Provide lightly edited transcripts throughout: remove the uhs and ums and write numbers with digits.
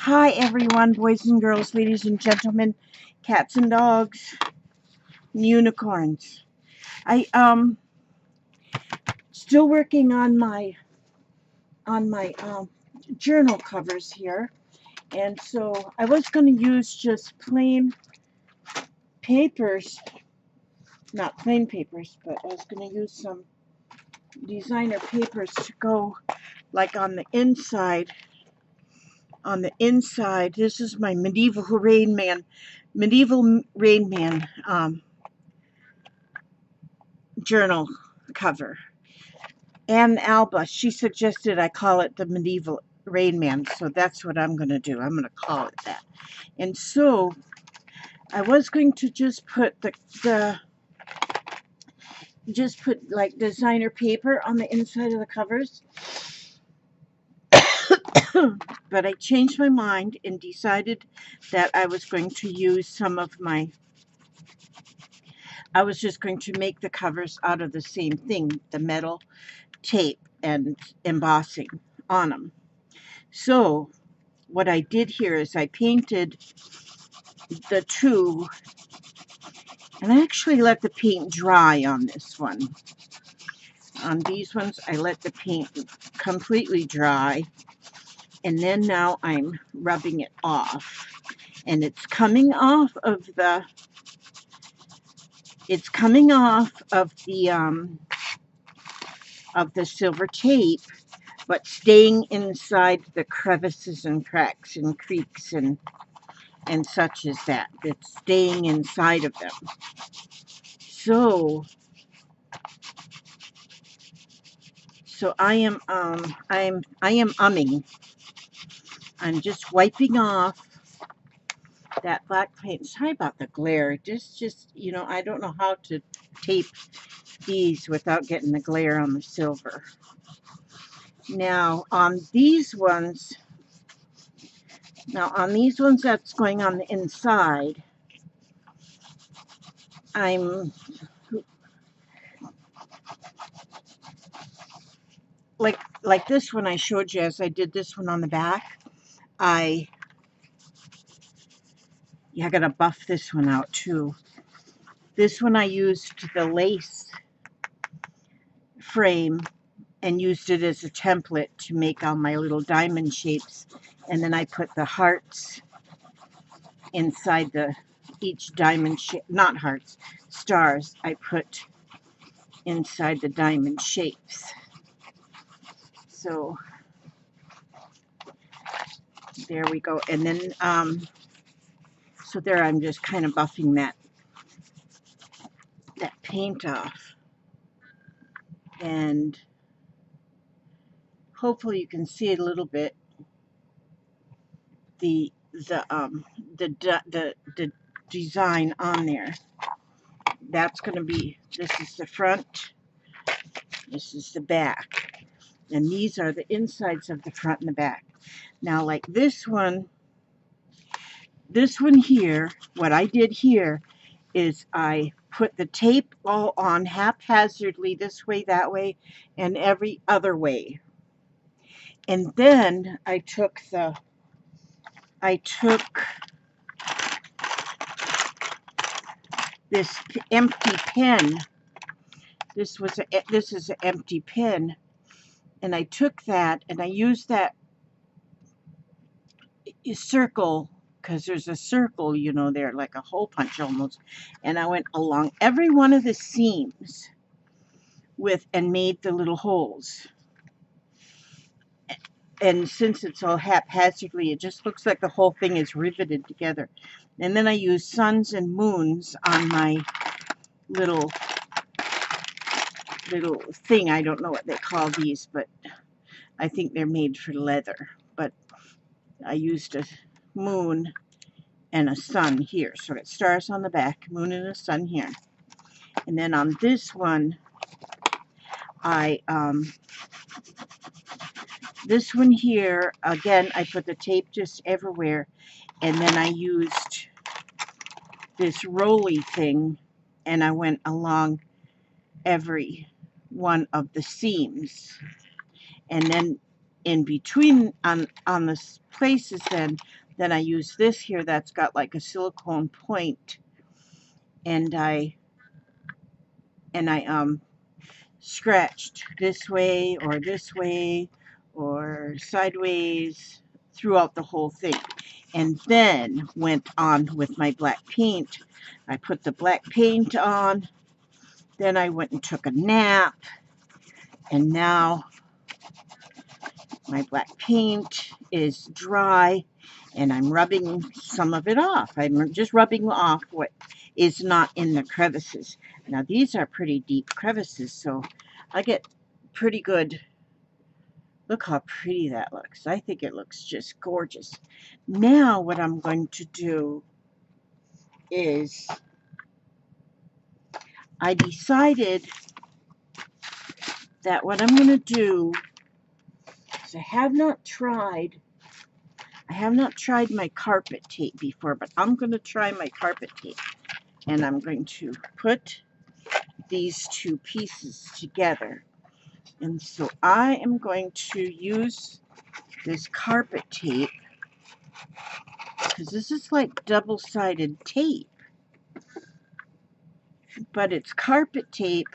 Hi everyone, boys and girls, ladies and gentlemen, cats and dogs, unicorns. I still working on my journal covers here, and so I was going to use just plain papers, not plain papers, but I was going to use some designer papers to go like on the inside. On the inside, this is my medieval Rain Man journal cover. Anne Alba, she suggested I call it the medieval Rain Man, so that's what I'm going to do. I'm going to call it that. And so I was going to just put just put like designer paper on the inside of the covers. But I changed my mind and decided that I was going to use I was just going to make the covers out of the same thing, the metal tape and embossing on them. So what I did here is I painted the two, and I actually let the paint dry on this one. On these ones, I let the paint completely dry, and then now I'm rubbing it off. And it's coming off of the silver tape, but staying inside the crevices and cracks and creaks and such as that. It's staying inside of them. So I am umming. I'm just wiping off that black paint. Sorry about the glare. Just I don't know how to tape these without getting the glare on the silver. Now on these ones that's going on the inside, I'm like this one I showed you as I did this one on the back. I gotta buff this one out too. This one I used the lace frame and used it as a template to make all my little diamond shapes, and then I put the hearts inside each diamond shape, not hearts, stars, I put inside the diamond shapes. So there we go. And then so there I'm just kind of buffing that paint off, and hopefully you can see it a little bit, the design on there. That's going to be, this is the front, this is the back, and these are the insides of the front and the back. Now like this one here, what I did here is I put the tape all on haphazardly, this way, that way, and every other way. And then I took this empty pen. This is an empty pen, and I took that and I used that circle, because there's a circle, there, like a hole punch almost, and I went along every one of the seams and made the little holes. And since it's all haphazardly, it just looks like the whole thing is riveted together. And then I used suns and moons on my little thing. I don't know what they call these, but I think they're made for leather. But I used a moon and a sun here. So it's stars on the back, moon and a sun here. And then on this one, this one here, again, I put the tape just everywhere, and then I used this roly thing, and I went along every one of the seams. And then in between on the places, then I use this here that's got like a silicone point, and I scratched this way or sideways throughout the whole thing, and then went on with my black paint. I put the black paint on, then I went and took a nap, and now my black paint is dry, and I'm rubbing some of it off. I'm just rubbing off what is not in the crevices. Now these are pretty deep crevices, so I get pretty good. Look how pretty that looks. I think it looks just gorgeous. Now what I'm going to do is I decided that what I'm going to do is I have not tried my carpet tape before, but I'm going to try my carpet tape. And I'm going to put these two pieces together. And so I am going to use this carpet tape, because this is like double-sided tape, but it's carpet tape.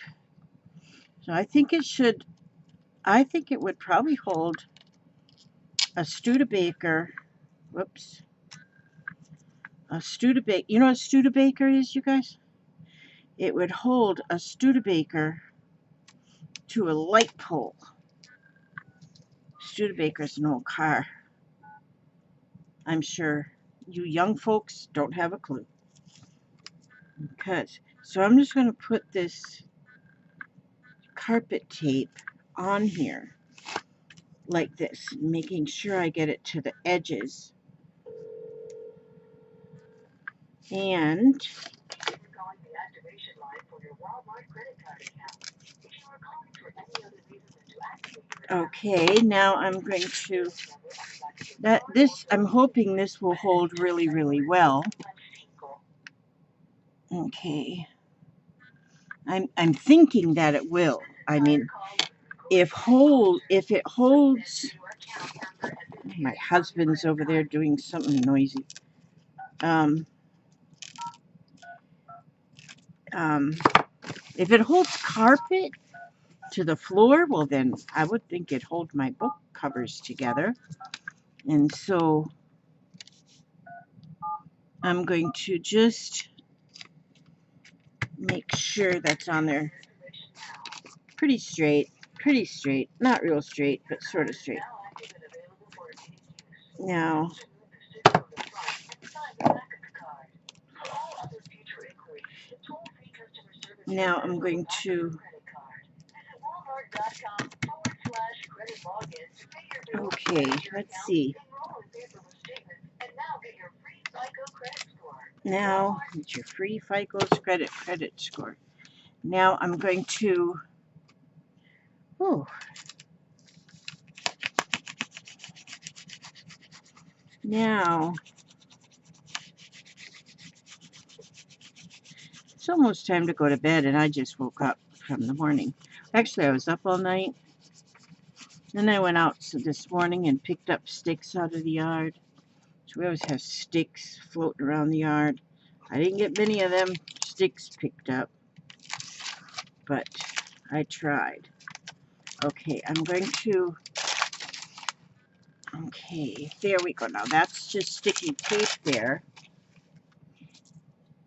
So I think it would probably hold a Studebaker. Whoops. A Studebaker. You know what a Studebaker is, you guys? It would hold a Studebaker to a light pole. Studebaker's an old car. I'm sure you young folks don't have a clue. So I'm just going to put this carpet tape on here like this, making sure I get it to the edges. And okay, now I'm going to I'm hoping this will hold really, really well. Okay. I'm thinking that it will. I mean, if it holds. My husband's over there doing something noisy. If it holds carpet to the floor, well then I would think it'd hold my book covers together. And so I'm going to just make sure that's on there pretty straight, not real straight, but sort of straight. Now I'm going to, okay, let's see. Now, it's your free FICO credit score. Now I'm going to, now it's almost time to go to bed, and I just woke up from the morning. Actually, I was up all night. Then I went out this morning and picked up sticks out of the yard. So we always have sticks floating around the yard. I didn't get many of them sticks picked up, but I tried. Okay, I'm going to, okay, there we go. Now that's just sticky tape there.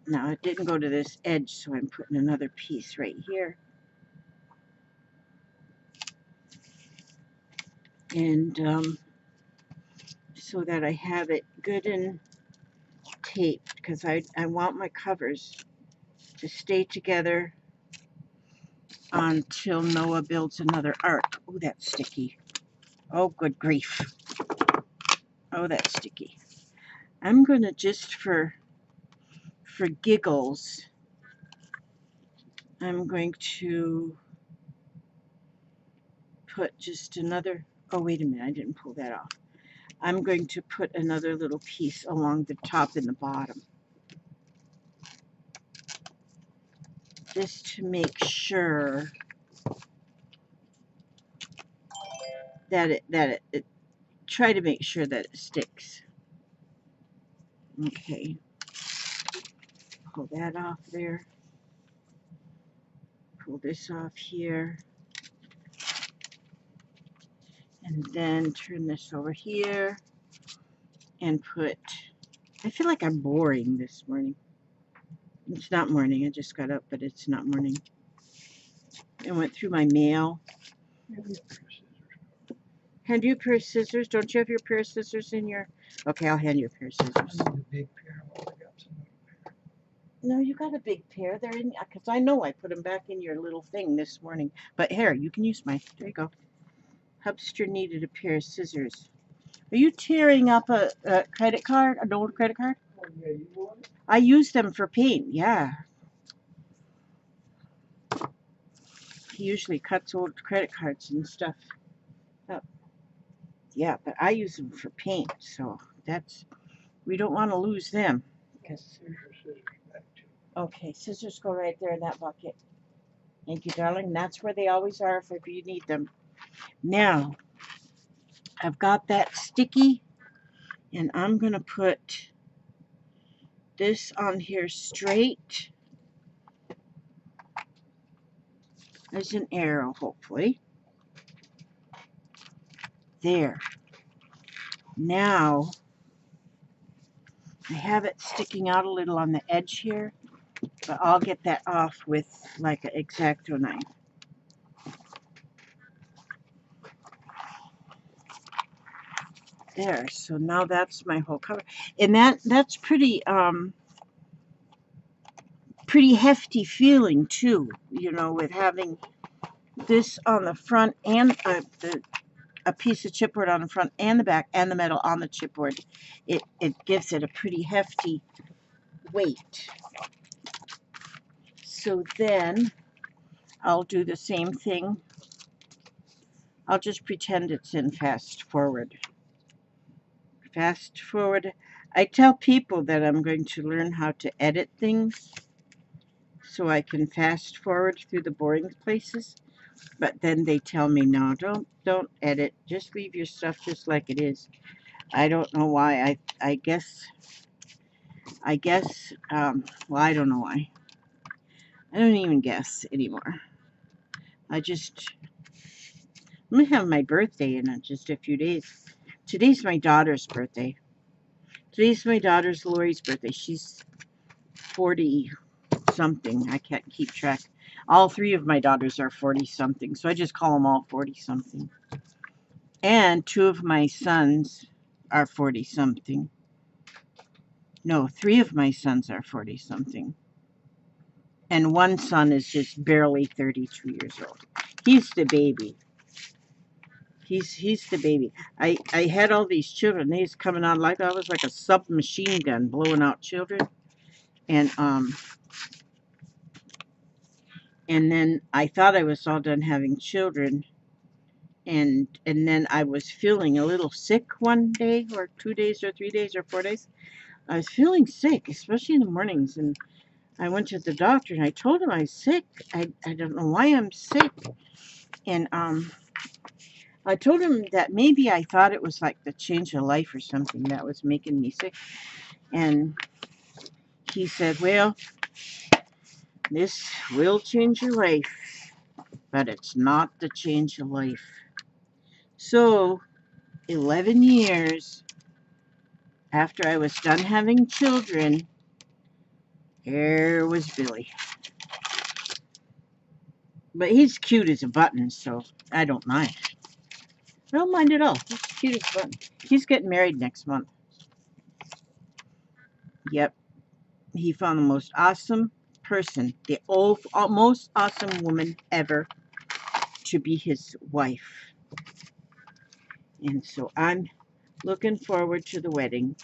Now it didn't go to this edge, so I'm putting another piece right here. And so that I have it good and taped, because I want my covers to stay together until Noah builds another ark. Oh, that's sticky. Oh, good grief. Oh, that's sticky. I'm going to just for giggles, I'm going to put just another, oh, wait a minute, I didn't pull that off. I'm going to put another little piece along the top and the bottom, just to make sure that it try to make sure that it sticks. Okay, pull that off there. Pull this off here. And then turn this over here and put, I feel like I'm boring this morning. It's not morning, I just got up, but it's not morning. I went through my mail. Hand you a pair of scissors. Don't you have your pair of scissors in your... Okay, I'll hand you a pair of scissors. I need a big pair. I've only got some little pair. No, you got a big pair. They're in, because I know I put them back in your little thing this morning. But here, you can use mine. There you go. Hubster needed a pair of scissors. Are you tearing up a credit card, an old credit card? Oh, yeah, you want it? I use them for paint, yeah. He usually cuts old credit cards and stuff up. Yeah, but I use them for paint, so that's, we don't want to lose them. Here's your scissors back too. Okay, scissors go right there in that bucket. Thank you, darling. That's where they always are if you need them. Now, I've got that sticky, and I'm going to put this on here straight. There's an arrow, hopefully. There. Now, I have it sticking out a little on the edge here, but I'll get that off with like an X-Acto knife. There, so now that's my whole cover. And that's pretty pretty hefty feeling too, you know, with having this on the front and a piece of chipboard on the front and the back and the metal on the chipboard. It gives it a pretty hefty weight. So then I'll do the same thing. I'll just pretend it's in fast forward. Fast forward. I tell people that I'm going to learn how to edit things so I can fast forward through the boring places. But then they tell me, no, don't edit. Just leave your stuff just like it is. I don't know why. I guess, well, I don't know why. I don't even guess anymore. I'm going to have my birthday in just a few days. Today's my daughter's birthday. Today's my daughter's Lori's birthday. She's 40 something. I can't keep track. All three of my daughters are 40 something, so I just call them all 40 something. And two of my sons are 40 something. No, three of my sons are 40 something. And one son is just barely 32 years old. He's the baby. He's the baby. I had all these children. They was coming out like I was like a submachine gun blowing out children. And then I thought I was all done having children. And then I was feeling a little sick one day or 2 days or 3 days or 4 days. I was feeling sick, especially in the mornings. And I went to the doctor and I told him I was sick. I don't know why I'm sick. And I told him that maybe I thought it was like the change of life or something that was making me sick. And he said, well, this will change your life, but it's not the change of life. So, 11 years after I was done having children, there was Billy. But he's cute as a button, so I don't mind. I don't mind at all. He's cute as a button. He's getting married next month. Yep. He found the most awesome person, the most awesome woman ever to be his wife. And so I'm looking forward to the wedding.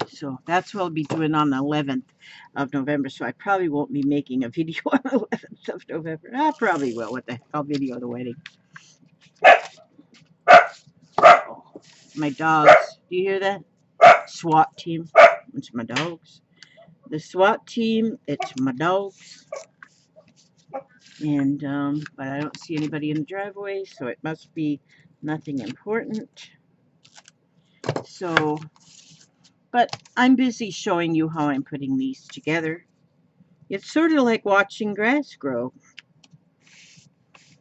So that's what I'll be doing on the 11th of November. So I probably won't be making a video on the 11th of November. I probably will. What the heck? I'll video the wedding. My dogs. Do you hear that? SWAT team. It's my dogs. The SWAT team. It's my dogs. And but I don't see anybody in the driveway, so it must be nothing important. So, but I'm busy showing you how I'm putting these together. It's sort of like watching grass grow.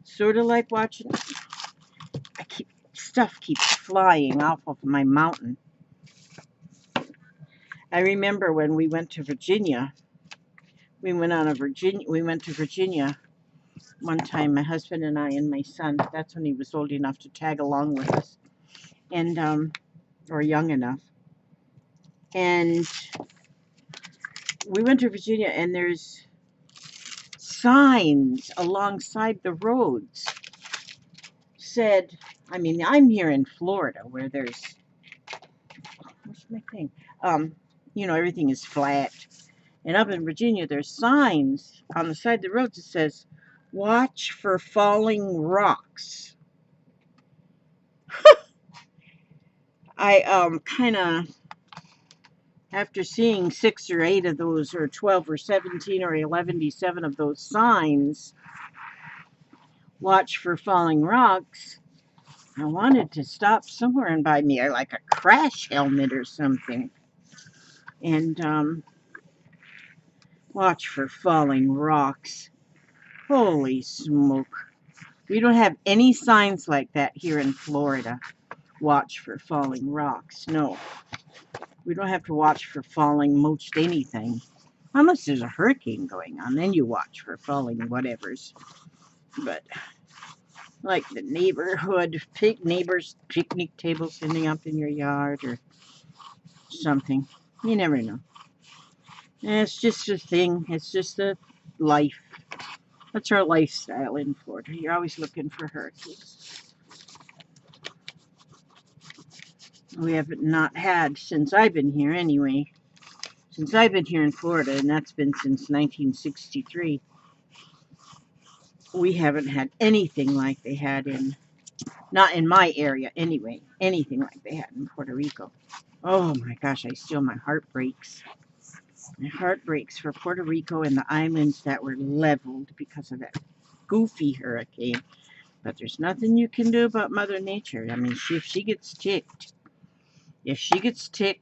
Sort of like watching. Stuff keeps flying off of my mountain. I remember when we went to Virginia. We went to Virginia one time. My husband and I and my son. That's when he was old enough to tag along with us, and or young enough. And we went to Virginia, and there's signs alongside the roads said, I mean, I'm here in Florida where there's, what's my thing? Everything is flat. And up in Virginia, there's signs on the side of the roads that says, watch for falling rocks. I kind of, after seeing 6 or 8 of those, or 12 or 17 or 11 of those signs, watch for falling rocks, I wanted to stop somewhere and buy me like a crash helmet or something. And watch for falling rocks. Holy smoke. We don't have any signs like that here in Florida. Watch for falling rocks. No. We don't have to watch for falling most anything. Unless there's a hurricane going on, then you watch for falling whatevers. But like the neighborhood neighbors picnic tables ending up in your yard or something. You never know. And it's just a thing. It's just a life. That's our lifestyle in Florida. You're always looking for hurricanes. We haven't not had since I've been here anyway. Since I've been here in Florida, and that's been since 1963. We haven't had anything like they had not in my area anyway, anything like they had in Puerto Rico. Oh my gosh, my heart breaks. My heart breaks for Puerto Rico and the islands that were leveled because of that goofy hurricane. But there's nothing you can do about Mother Nature. I mean, if she gets ticked,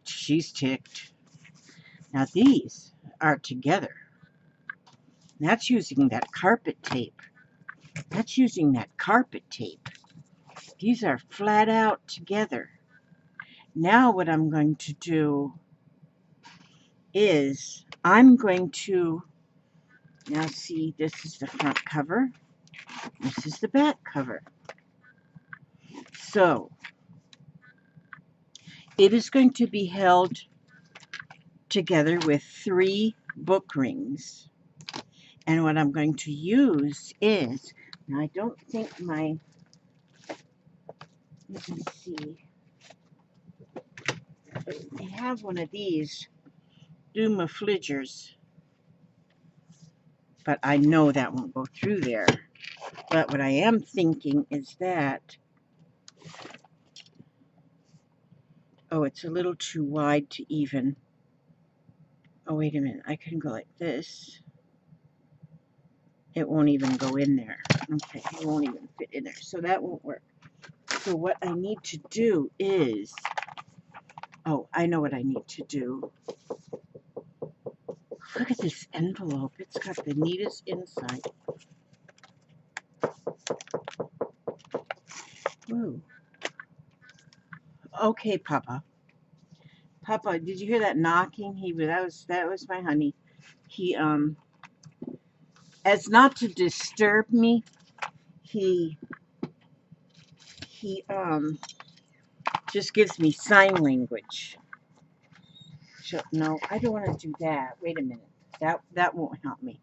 she's ticked. Now these are together. That's using that carpet tape. These are flat out together. Now what I'm going to do is now see, this is the front cover. This is the back cover. So it is going to be held together with 3 book rings. And what I'm going to use is, now I don't think let me see. I have one of these Duma Fligers, but I know that won't go through there. But what I am thinking is that, oh, it's a little too wide to even, oh, wait a minute, I can go like this. It won't even go in there. Okay, it won't even fit in there, so that won't work. So what I need to do is, oh, I know what I need to do. Look at this envelope. It's got the neatest inside. Ooh. Okay, Papa. Papa, did you hear that knocking? That was my honey. He as not to disturb me, he just gives me sign language. So, no, I don't want to do that. Wait a minute. That won't help me.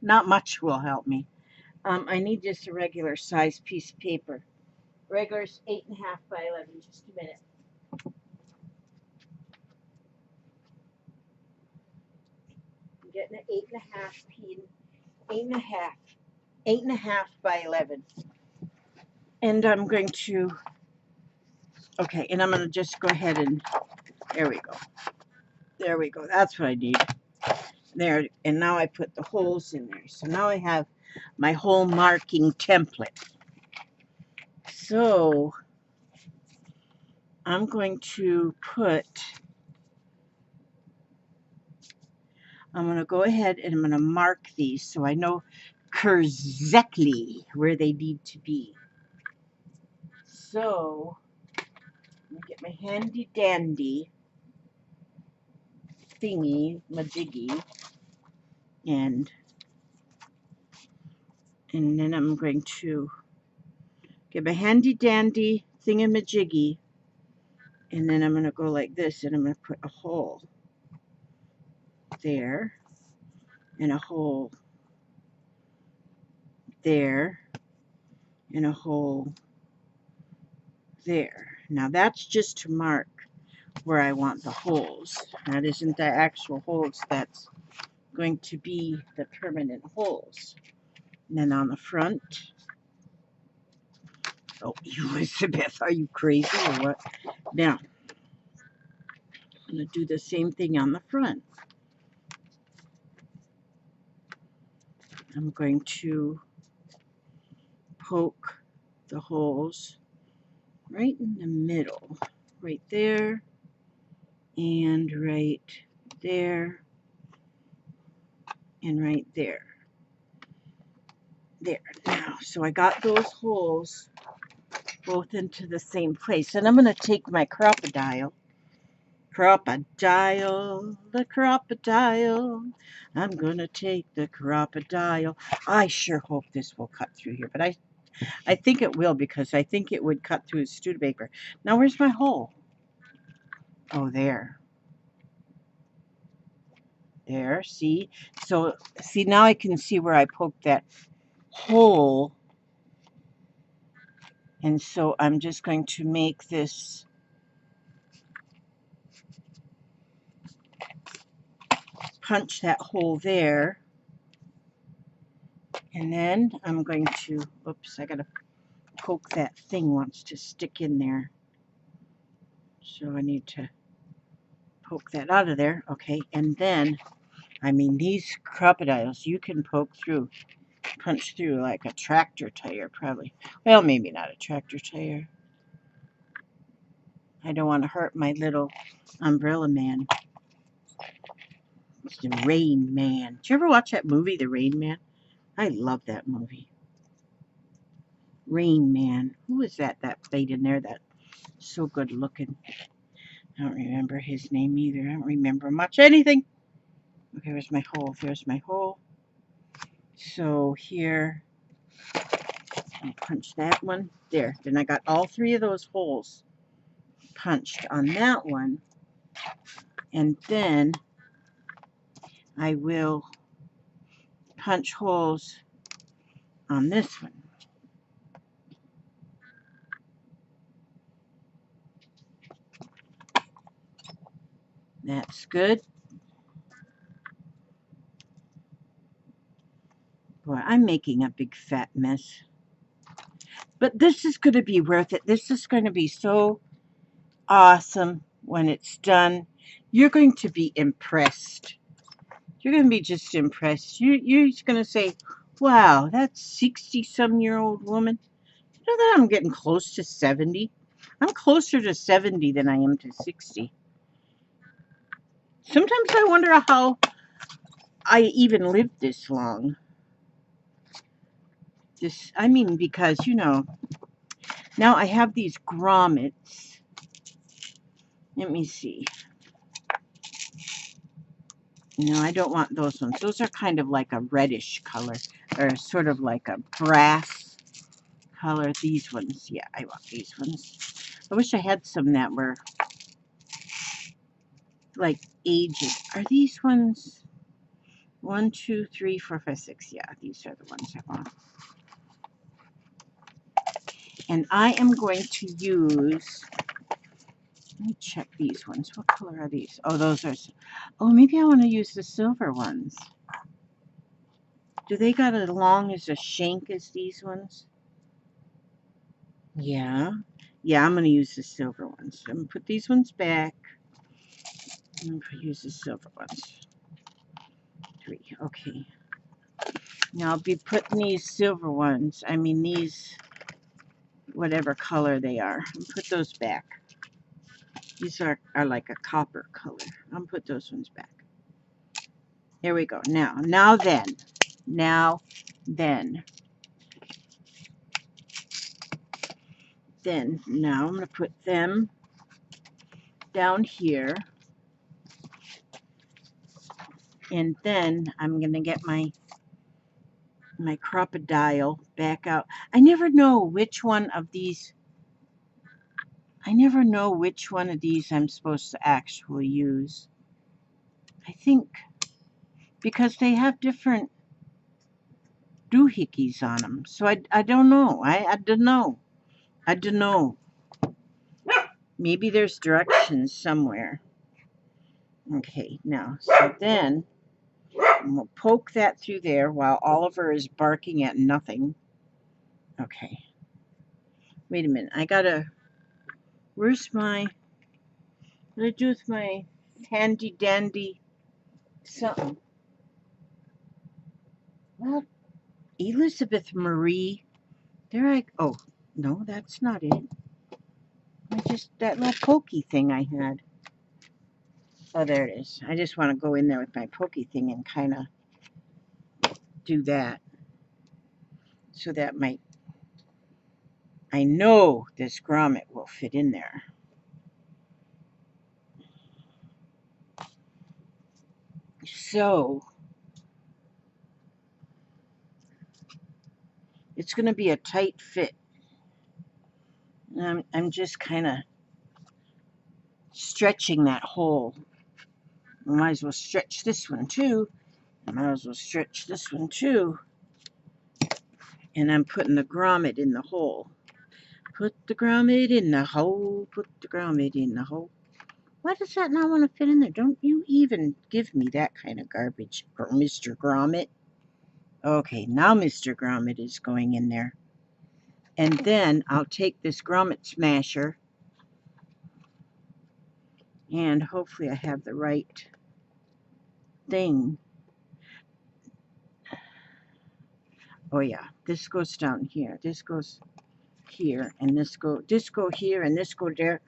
Not much will help me. I need just a regular size piece of paper. Regular's 8.5 by 11. Just a minute. I'm getting an 8.5 by 11. And I'm going to, okay, and I'm going to just go ahead and, there we go. There we go. That's what I need. there, and now I put the holes in there. So now I have my hole marking template. So I'm going to I'm going to go ahead and I'm going to mark these so I know exactly where they need to be. So I'm going to get my handy dandy thingy, majiggy, and then I'm going to get my handy dandy thingamajiggy, and then I'm going to go like this, and I'm going to put a hole there, and a hole there, and a hole there. Now that's just to mark where I want the holes. That isn't the actual holes, that's going to be the permanent holes. And then on the front, oh, Elizabeth, are you crazy or what? Now, I'm going to do the same thing on the front. I'm going to poke the holes right in the middle, right there, and right there, and right there. There. Now, so I got those holes both into the same place. And I'm going to take my crocodile. The crocodile. I'm going to take the crocodile. I sure hope this will cut through here. But I think it will, because I think it would cut through a Studebaker. Now, where's my hole? Oh, there. There, see? So, see, now I can see where I poked that hole. And so I'm just going to make this punch that hole there. And then I'm going to, oops, I got to poke that thing wants to stick in there. So I need to poke that out of there. Okay, and then, I mean, these crocodiles, you can poke through, punch through like a tractor tire, probably. Well, maybe not a tractor tire. I don't want to hurt my little umbrella man. It's the Rain Man. Did you ever watch that movie, The Rain Man? I love that movie. Rain Man. Who is that played in there that's so good looking? I don't remember his name either. I don't remember much anything. Okay, where's my hole? There's my hole. So here, I'll punch that one. There. Then I got all three of those holes punched on that one. And then I will punch holes on this one. That's good. Boy, I'm making a big fat mess. But this is going to be worth it. This is going to be so awesome when it's done. You're going to be impressed. You're going to be just impressed. You're just going to say, wow, that's 60-some-year-old woman. You know that I'm getting close to 70? I'm closer to 70 than I am to 60. Sometimes I wonder how I even lived this long. I mean, because, you know, now I have these grommets. Let me see. No, I don't want those ones. Those are kind of like a reddish color, or sort of like a brass color. These ones, yeah, I want these ones. I wish I had some that were like aged. Are these ones? 1, 2, 3, 4, 5, 6. Yeah, these are the ones I want. And I am going to use, let me check these ones. What color are these? Oh, those are, oh, maybe I want to use the silver ones. Do they got as long as a shank as these ones? Yeah. Yeah, I'm going to use the silver ones. I'm going to put these ones back. I'm going to use the silver ones. 3. Okay. Now I'll be putting these silver ones, I mean these, whatever color they are, and put those back. These are like a copper color. I'll put those ones back. There we go. Now then. Now then. Now I'm going to put them down here. And then I'm going to get my crocodile back out. I never know which one of these I'm supposed to actually use. I think because they have different doohickeys on them. So I don't know. I don't know. I don't know. Maybe there's directions somewhere. Okay, now, so then we'll poke that through there while Oliver is barking at nothing. Okay. Wait a minute. I gotta, where's my, what do I do with my handy dandy something? Well, Elizabeth Marie. Oh, no, that's not it. That little pokey thing I had. Oh, there it is. I just want to go in there with my pokey thing and kind of do that. So that might, I know this grommet will fit in there. So, it's going to be a tight fit. I'm just kind of stretching that hole. I might as well stretch this one too. I might as well stretch this one too. And I'm putting the grommet in the hole. Put the grommet in the hole. Put the grommet in the hole. Why does that not want to fit in there? Don't you even give me that kind of garbage, Mr. Grommet. Okay, now Mr. Grommet is going in there. And then I'll take this grommet smasher and hopefully I have the right thing. Oh yeah, this goes down here. This goes here, and this go here, and this go there,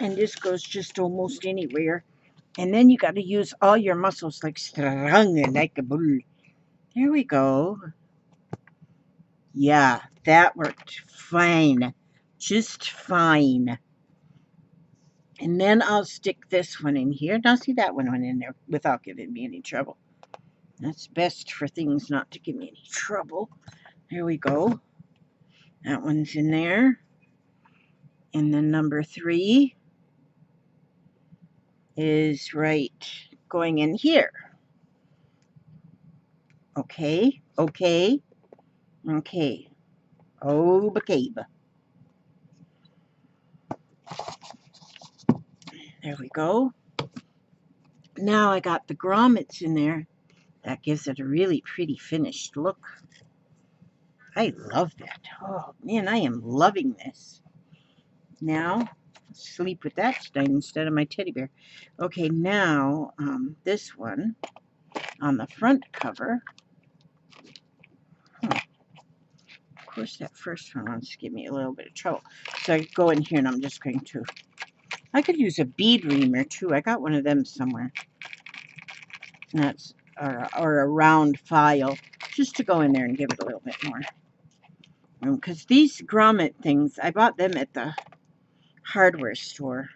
and this goes just almost anywhere. And then you got to use all your muscles like strong and like a bull. There we go. Yeah, that worked fine. Just fine. And then I'll stick this one in here. Now see, that one went in there without giving me any trouble. That's best for things not to give me any trouble. There we go. That one's in there. And then number 3 is right going in here. Okay, okay, okay. Oh, bacabe. There we go. Now I got the grommets in there. That gives it a really pretty finished look. I love that. Oh, man, I am loving this. Now, sleep with that tonight instead of my teddy bear. Okay, now, this one on the front cover. Of course, that first one wants to give me a little bit of trouble. So I go in here and I'm just going to, I could use a bead reamer too. I got one of them somewhere. And that's, or a round file, just to go in there and give it a little bit more. Because these grommet things, I bought them at the hardware store.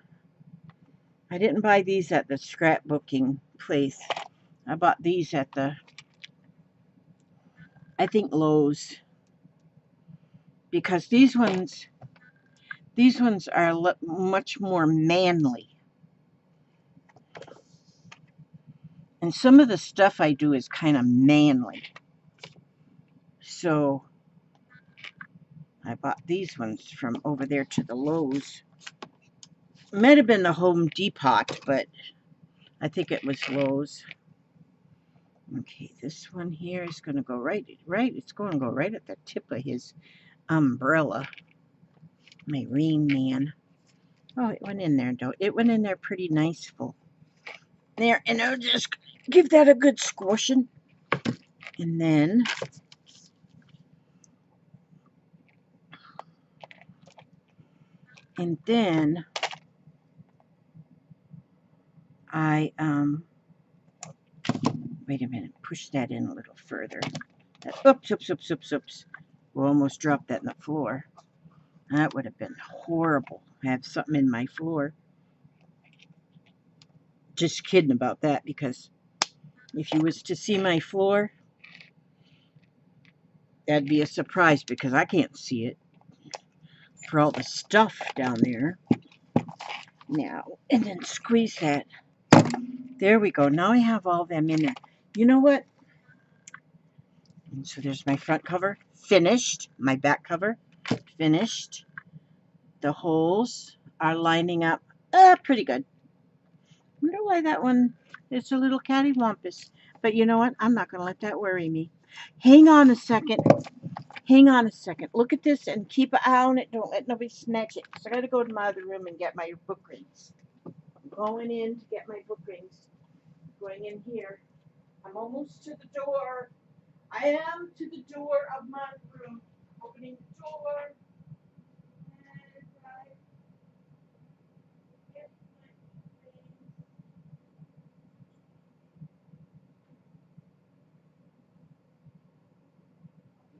I didn't buy these at the scrapbooking place. I bought these at the, I think, Lowe's. Because these ones are much more manly. And some of the stuff I do is kind of manly. So I bought these ones from over there to the Lowe's. It might have been the Home Depot, but I think it was Lowe's. Okay, this one here is going to go right. It's going to go right at the tip of his umbrella. My Rain Man. Oh, it went in there, though. It went in there pretty nice full. There, and I'll just give that a good squishing. And then I wait a minute, push that in a little further. Oops. We almost dropped that in the floor. That would have been horrible. I have something in my floor. Just kidding about that, because if you was to see my floor, that'd be a surprise because I can't see it for all the stuff down there. Now, and then squeeze that. There we go. Now I have all them in there. You know what? And so there's my front cover. Finished. My back cover. Finished. The holes are lining up pretty good. Wonder why that one is a little cattywampus. But you know what? I'm not going to let that worry me. Hang on a second. Hang on a second. Look at this and keep an eye on it. Don't let nobody snatch it. So I got to go to my other room and get my book rings. I'm going in to get my book rings. Going in here. I'm almost to the door. I am to the door of my room. Opening the door. And I get my rings.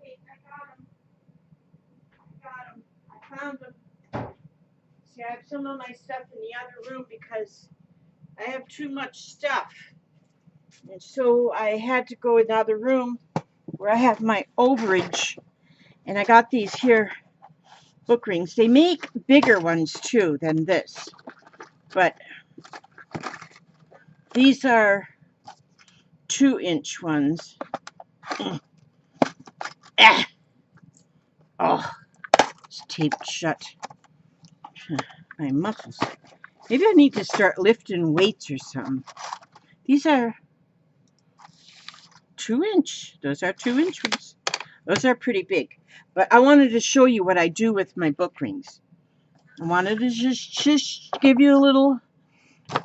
Okay, I got them. I found them. See, I have some of my stuff in the other room because I have too much stuff. And so I had to go in the other room where I have my overage. And I got these here book rings. They make bigger ones too than this. But these are 2-inch ones. Ah! Oh, it's taped shut. My muscles. Maybe I need to start lifting weights or something. These are 2-inch. Those are 2-inch ones. Those are pretty big. But I wanted to show you what I do with my book rings. I wanted to just give you a little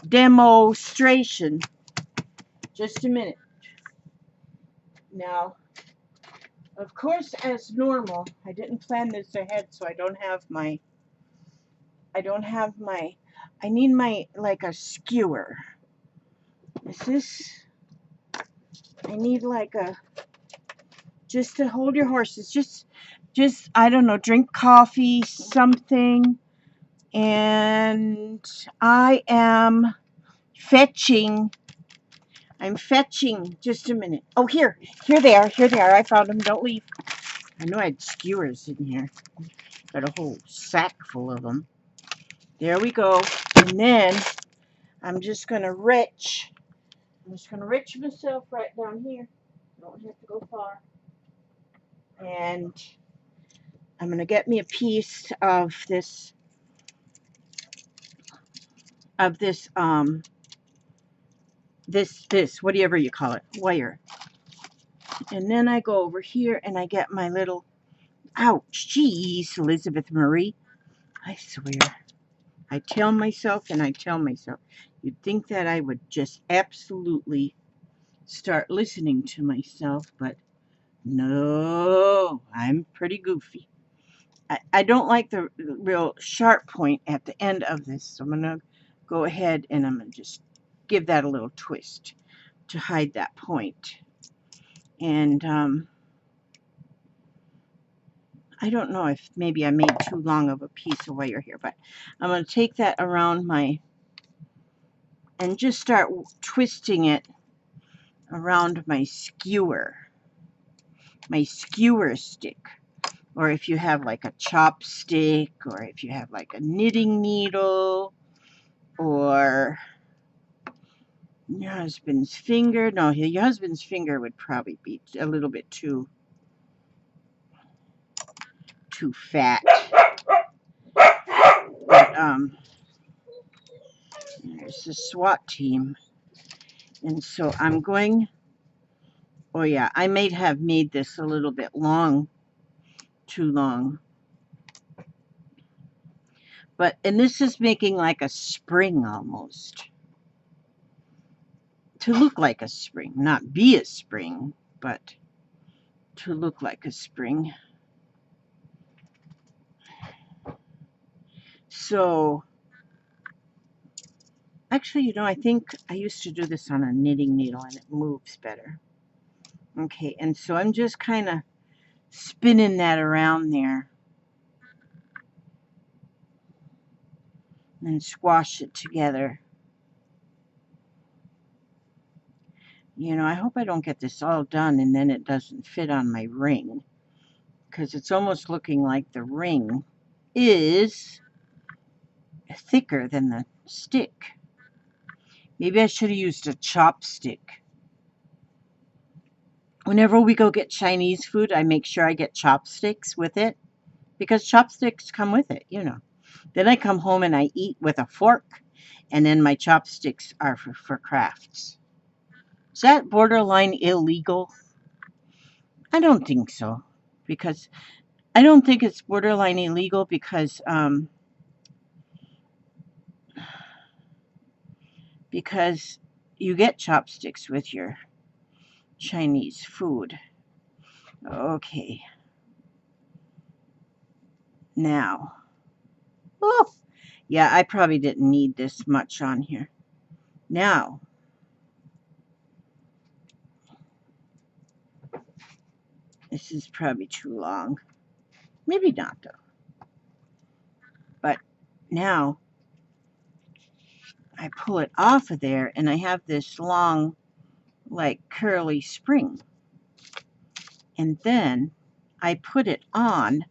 demonstration. Just a minute. Now, of course, as normal, I didn't plan this ahead, so I need my, like a skewer. I need like just to hold your horses, just, I don't know, drink coffee, something, and I'm fetching, just a minute. Oh, here they are, I found them, don't leave. I know I had skewers in here. Got a whole sack full of them. There we go. And then I'm just going to reach myself right down here. Don't have to go far. And I'm going to get me a piece of this, whatever you call it, wire. And then I go over here and I get my little, ouch, geez, Elizabeth Marie. I swear. I tell myself, you'd think that I would just absolutely start listening to myself, but no, I'm pretty goofy. I don't like the real sharp point at the end of this, so I'm going to go ahead and I'm going to just give that a little twist to hide that point. And I don't know if maybe I made too long of a piece of wire here, but I'm going to take that around and just start twisting it around my skewer stick. Or if you have like a chopstick, or if you have like a knitting needle, or your husband's finger. No, your husband's finger would probably be a little bit too fat. But there's the SWAT team. And so I'm going, oh yeah, I may have made this a little bit too long. And this is making like a spring almost. to look like a spring, not be a spring, but to look like a spring. So, actually, you know, I think I used to do this on a knitting needle and it moves better. Okay, and so I'm just kind of spinning that around there and squash it together. You know, I hope I don't get this all done and then it doesn't fit on my ring, because it's almost looking like the ring is thicker than the stick. Maybe I should have used a chopstick. Whenever we go get Chinese food, I make sure I get chopsticks with it, because chopsticks come with it, you know. Then I come home and I eat with a fork, and then my chopsticks are for crafts. Is that borderline illegal? I don't think so, because I don't think it's borderline illegal because you get chopsticks with your Chinese food. Okay. Now. Oh, yeah, I probably didn't need this much on here. Now. This is probably too long. Maybe not, though. But now I pull it off of there and I have this long, like, curly spring. And then I put it on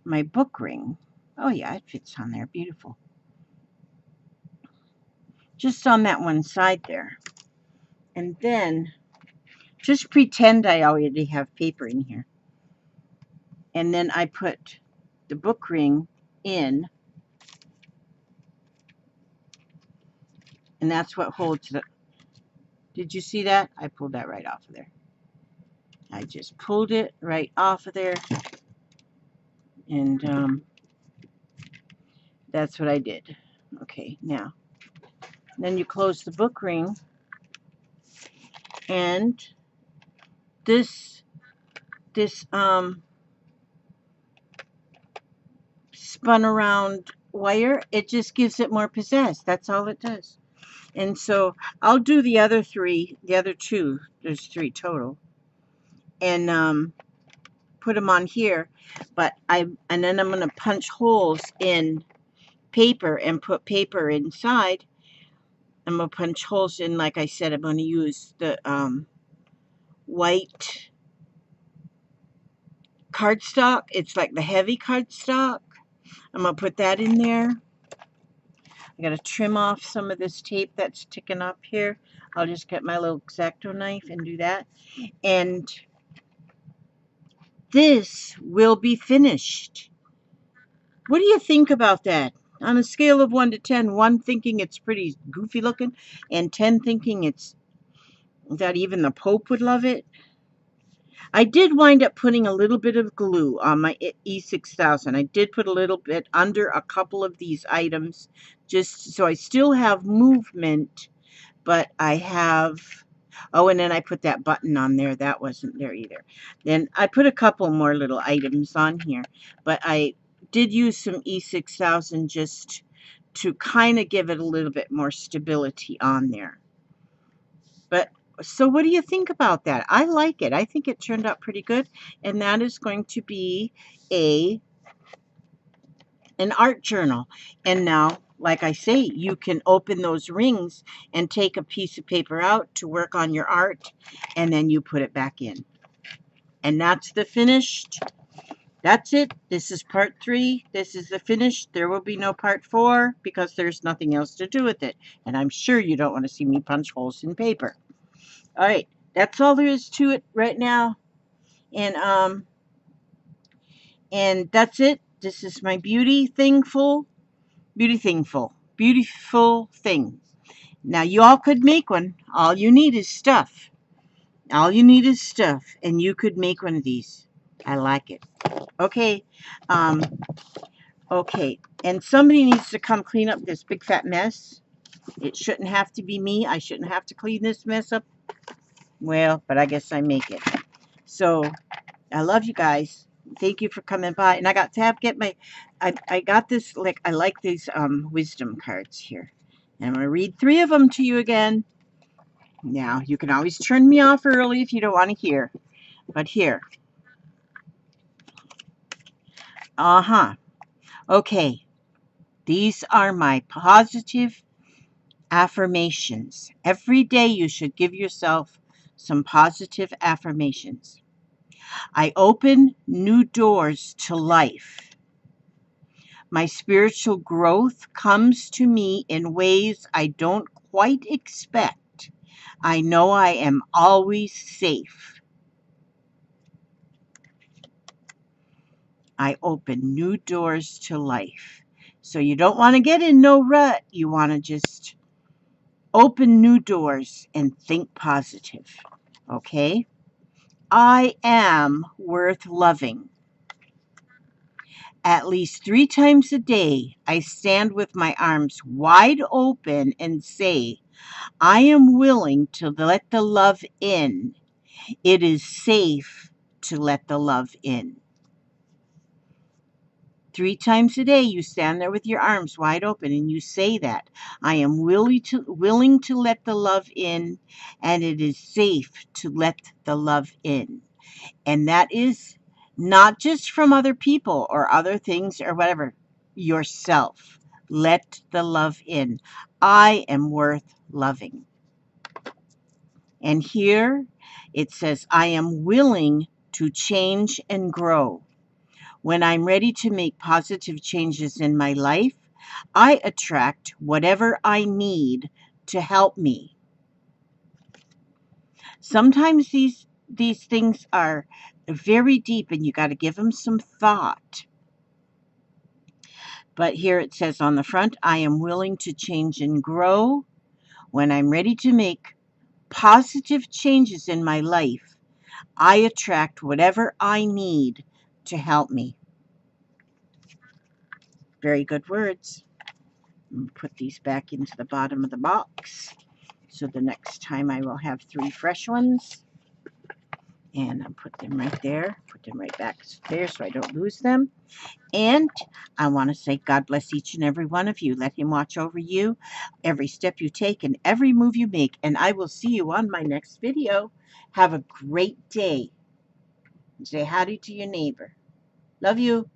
my book ring. Oh, yeah, it fits on there. Beautiful. Just on that one side there. And then just pretend I already have paper in here. And then I put the book ring in. And that's what holds the... Did you see that? I pulled that right off of there. I just pulled it right off of there. And that's what I did. Okay, now. Then you close the book ring. And this spun around wire, it just gives it more pizzazz. That's all it does. And so I'll do the other two, there's 3 total, and put them on here. And then I'm going to punch holes in paper and put paper inside. I'm going to punch holes in, like I said, I'm going to use the white cardstock. It's like the heavy cardstock. I'm going to put that in there. I got to trim off some of this tape that's sticking up here. I'll just get my little X-Acto knife and do that. And this will be finished. What do you think about that? On a scale of 1 to 10, 1 thinking it's pretty goofy looking, and 10 thinking it's that even the Pope would love it. I did wind up putting a little bit of glue on my E6000. I did put a little bit under a couple of these items, just so I still have movement, but I have... Oh, and then I put that button on there. That wasn't there either. Then I put a couple more little items on here, but I did use some E6000 just to kind of give it a little bit more stability on there. But so what do you think about that? I like it. I think it turned out pretty good. And that is going to be an art journal. And now, like I say, you can open those rings and take a piece of paper out to work on your art, and then you put it back in. And that's the finished. That's it. This is part 3. This is the finished. There will be no part 4 because there's nothing else to do with it. And I'm sure you don't want to see me punch holes in paper. All right. That's all there is to it right now. And that's it. This is my beautiful thing. Now you all could make one. All you need is stuff. All you need is stuff, and you could make one of these. I like it. Okay. Okay. And somebody needs to come clean up this big fat mess. It shouldn't have to be me. I shouldn't have to clean this mess up. Well, but I guess I make it. So I love you guys. Thank you for coming by. And I got to get my, I got this, like, I like these wisdom cards here. And I'm going to read 3 of them to you again. Now, you can always turn me off early if you don't want to hear. But here. Okay. These are my positive affirmations. Every day you should give yourself some positive affirmations. I open new doors to life. My spiritual growth comes to me in ways I don't quite expect. I know I am always safe. I open new doors to life. So you don't want to get in no rut. You want to just open new doors and think positive. Okay? I am worth loving. At least 3 times a day, I stand with my arms wide open and say, I am willing to let the love in. It is safe to let the love in. 3 times a day, you stand there with your arms wide open and you say that. I am willing to let the love in, and it is safe to let the love in. And that is not just from other people or other things or whatever, yourself. Let the love in. I am worth loving. And here it says, I am willing to change and grow. When I'm ready to make positive changes in my life, I attract whatever I need to help me. Sometimes these things are very deep and you got to give them some thought. But here it says on the front, I am willing to change and grow. When I'm ready to make positive changes in my life, I attract whatever I need to help me. Very good words. Put these back into the bottom of the box. So the next time I will have 3 fresh ones. And I'll put them right there. Put them right back there so I don't lose them. And I want to say God bless each and every one of you. Let him watch over you, every step you take and every move you make. And I will see you on my next video. Have a great day. Say howdy to your neighbor. Love you.